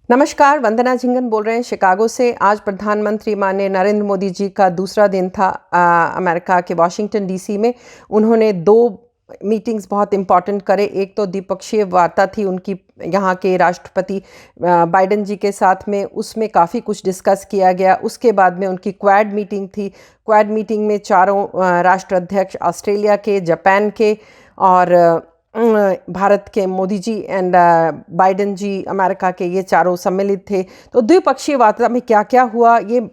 नमस्कार, वंदना झिंगन बोल रहे हैं शिकागो से। आज प्रधानमंत्री माननीय नरेंद्र मोदी जी का दूसरा दिन था अमेरिका के वाशिंगटन डीसी में। उन्होंने 2 मीटिंग्स बहुत इम्पॉर्टेंट करे। एक तो द्विपक्षीय वार्ता थी उनकी यहाँ के राष्ट्रपति बाइडेन जी के साथ में, उसमें काफ़ी कुछ डिस्कस किया गया। उसके बाद में उनकी क्वाड मीटिंग थी। क्वाड मीटिंग में चारों राष्ट्राध्यक्ष ऑस्ट्रेलिया के, जापान के और भारत के Modi ji and Biden ji America के, ये चारों सम्मिलित थे। तो द्विपक्षीय वार्ता में क्या क्या हुआ, ये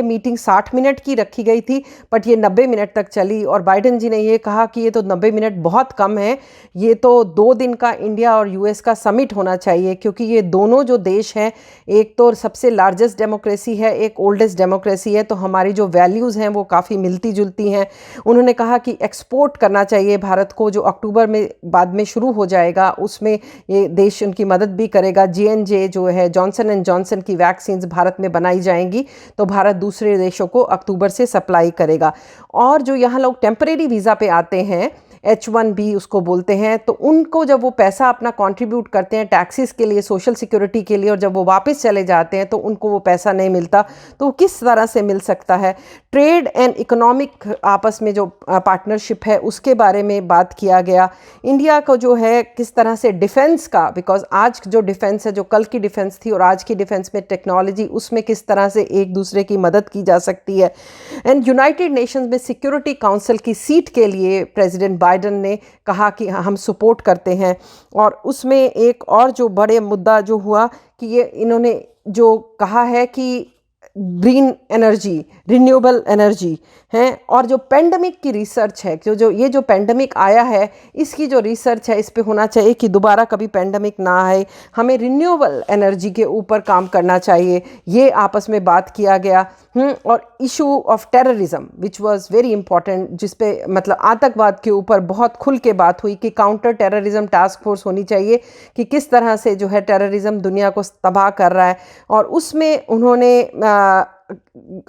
मीटिंग 60 मिनट की रखी गई थी, बट ये 90 मिनट तक चली। और बाइडेन जी ने ये कहा कि ये तो 90 मिनट बहुत कम है, ये तो 2 दिन का इंडिया और यूएस का समिट होना चाहिए, क्योंकि ये दोनों जो देश हैं, एक तो सबसे लार्जेस्ट डेमोक्रेसी है, एक ओल्डेस्ट डेमोक्रेसी है, तो हमारी जो वैल्यूज़ हैं वो काफ़ी मिलती जुलती हैं। उन्होंने कहा कि एक्सपोर्ट करना चाहिए भारत को, जो अक्टूबर में बाद में शुरू हो जाएगा, उसमें ये देश उनकी मदद भी करेगा। J&J जो है, जॉनसन एंड जॉनसन की वैक्सीन्स भारत में बनाई जाएंगी, तो भारत दूसरे देशों को अक्टूबर से सप्लाई करेगा। और जो यहाँ लोग टेम्परेरी वीज़ा पे आते हैं, H1B उसको बोलते हैं, तो उनको जब वो पैसा अपना कंट्रीब्यूट करते हैं टैक्सेस के लिए, सोशल सिक्योरिटी के लिए, और जब वो वापस चले जाते हैं तो उनको वो पैसा नहीं मिलता, तो किस तरह से मिल सकता है। ट्रेड एंड इकोनॉमिक आपस में जो पार्टनरशिप है उसके बारे में बात किया गया। इंडिया को जो है किस तरह से डिफेंस का, बिकॉज आज जो डिफेंस है, जो कल की डिफेंस थी और आज की डिफेंस में टेक्नोलॉजी, उसमें किस तरह से एक दूसरे की मदद की जा सकती है। एंड यूनाइटेड नेशंस में सिक्योरिटी काउंसिल की सीट के लिए प्रेसिडेंट बाइडेन ने कहा कि हम सपोर्ट करते हैं। और उसमें एक और जो बड़े मुद्दा जो हुआ कि ये इन्होंने जो कहा है कि ग्रीन एनर्जी, रिन्यूएबल एनर्जी हैं, और जो पेंडेमिक की रिसर्च है, ये जो पेंडेमिक आया है, इसकी जो रिसर्च है इस पे होना चाहिए कि दोबारा कभी पेंडेमिक ना आए। हमें रिन्यूएबल एनर्जी के ऊपर काम करना चाहिए, ये आपस में बात किया गया। और issue of terrorism which was very important, जिस पे मतलब आतंकवाद के ऊपर बहुत खुल के बात हुई कि काउंटर टेररिज्म टास्क फोर्स होनी चाहिए, कि किस तरह से जो है टेररिज्म दुनिया को तबाह कर रहा है। और उसमें उन्होंने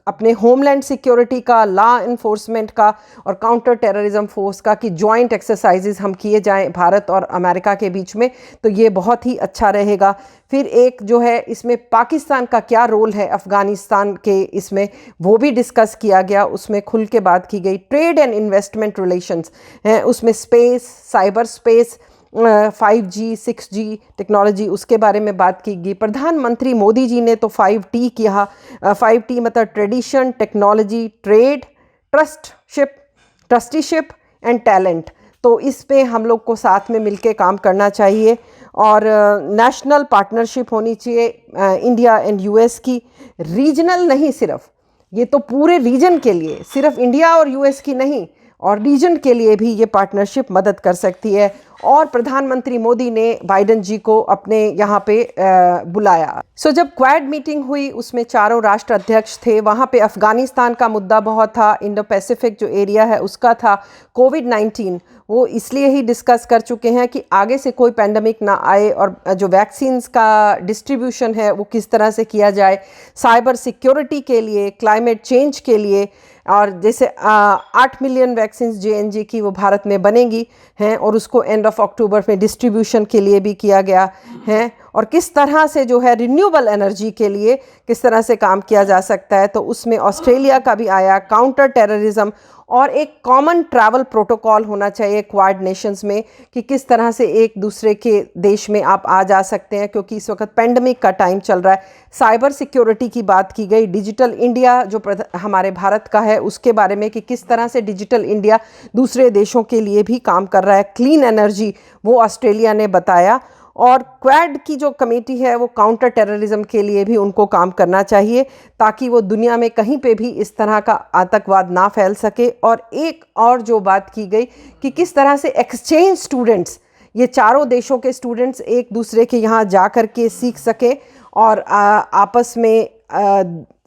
अपने होमलैंड सिक्योरिटी का, लॉ इन्फोर्समेंट का और काउंटर टेररिज्म फोर्स का कि जॉइंट एक्सरसाइजेज हम किए जाएं भारत और अमेरिका के बीच में, तो ये बहुत ही अच्छा रहेगा। फिर एक जो है इसमें पाकिस्तान का क्या रोल है अफ़गानिस्तान के, इसमें वो भी डिस्कस किया गया, उसमें खुल के बात की गई। ट्रेड एंड इन्वेस्टमेंट रिलेशंस हैं, उसमें space, cyber space, 5G 6G technology, उसके बारे में बात की गई। प्रधानमंत्री मोदी जी ने तो 5T किया। 5T मतलब tradition, technology, trade, trusteeship and talent. तो इस पे हम लोग को साथ में मिलके काम करना चाहिए। और नेशनल पार्टनरशिप होनी चाहिए इंडिया एंड यूएस की, रीजनल नहीं सिर्फ, ये तो पूरे रीजन के लिए, सिर्फ इंडिया और यूएस की नहीं, और रीजन के लिए भी ये पार्टनरशिप मदद कर सकती है। और प्रधानमंत्री मोदी ने बाइडेन जी को अपने यहाँ पे बुलाया। जब क्वाड मीटिंग हुई उसमें चारों राष्ट्र अध्यक्ष थे, वहाँ पे अफ़गानिस्तान का मुद्दा बहुत था, इंडो पैसिफिक जो एरिया है उसका था। कोविड-19 वो इसलिए ही डिस्कस कर चुके हैं कि आगे से कोई पैंडमिक ना आए, और जो वैक्सीन्स का डिस्ट्रीब्यूशन है वो किस तरह से किया जाए, साइबर सिक्योरिटी के लिए, क्लाइमेट चेंज के लिए। और जैसे 8 मिलियन वैक्सीन्स J&J की वो भारत में बनेंगी हैं, और उसको एंड ऑफ अक्टूबर में डिस्ट्रीब्यूशन के लिए भी किया गया है। और किस तरह से जो है रिन्यूएबल एनर्जी के लिए किस तरह से काम किया जा सकता है, तो उसमें ऑस्ट्रेलिया का भी आया। काउंटर टेररिज्म और एक कॉमन ट्रैवल प्रोटोकॉल होना चाहिए क्वाड नेशंस में, कि किस तरह से एक दूसरे के देश में आप आ जा सकते हैं, क्योंकि इस वक्त पेंडेमिक का टाइम चल रहा है। साइबर सिक्योरिटी की बात की गई। डिजिटल इंडिया जो हमारे भारत का है उसके बारे में, कि किस तरह से डिजिटल इंडिया दूसरे देशों के लिए भी काम कर रहा है। क्लीन एनर्जी वो ऑस्ट्रेलिया ने बताया। और क्वाड की जो कमेटी है वो काउंटर टेररिज्म के लिए भी उनको काम करना चाहिए, ताकि वो दुनिया में कहीं पे भी इस तरह का आतंकवाद ना फैल सके। और एक और जो बात की गई कि किस तरह से एक्सचेंज स्टूडेंट्स, ये चारों देशों के स्टूडेंट्स एक दूसरे के यहाँ जा कर के सीख सके और आपस में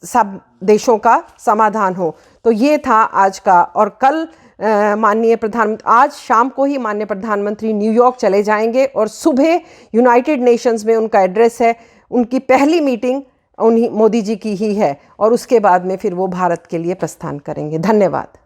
सब देशों का समाधान हो। तो ये था आज का। और कल आज शाम को ही माननीय प्रधानमंत्री न्यूयॉर्क चले जाएंगे, और सुबह यूनाइटेड नेशंस में उनका एड्रेस है। उनकी पहली मीटिंग उन्हीं मोदी जी की ही है, और उसके बाद में फिर वो भारत के लिए प्रस्थान करेंगे। धन्यवाद।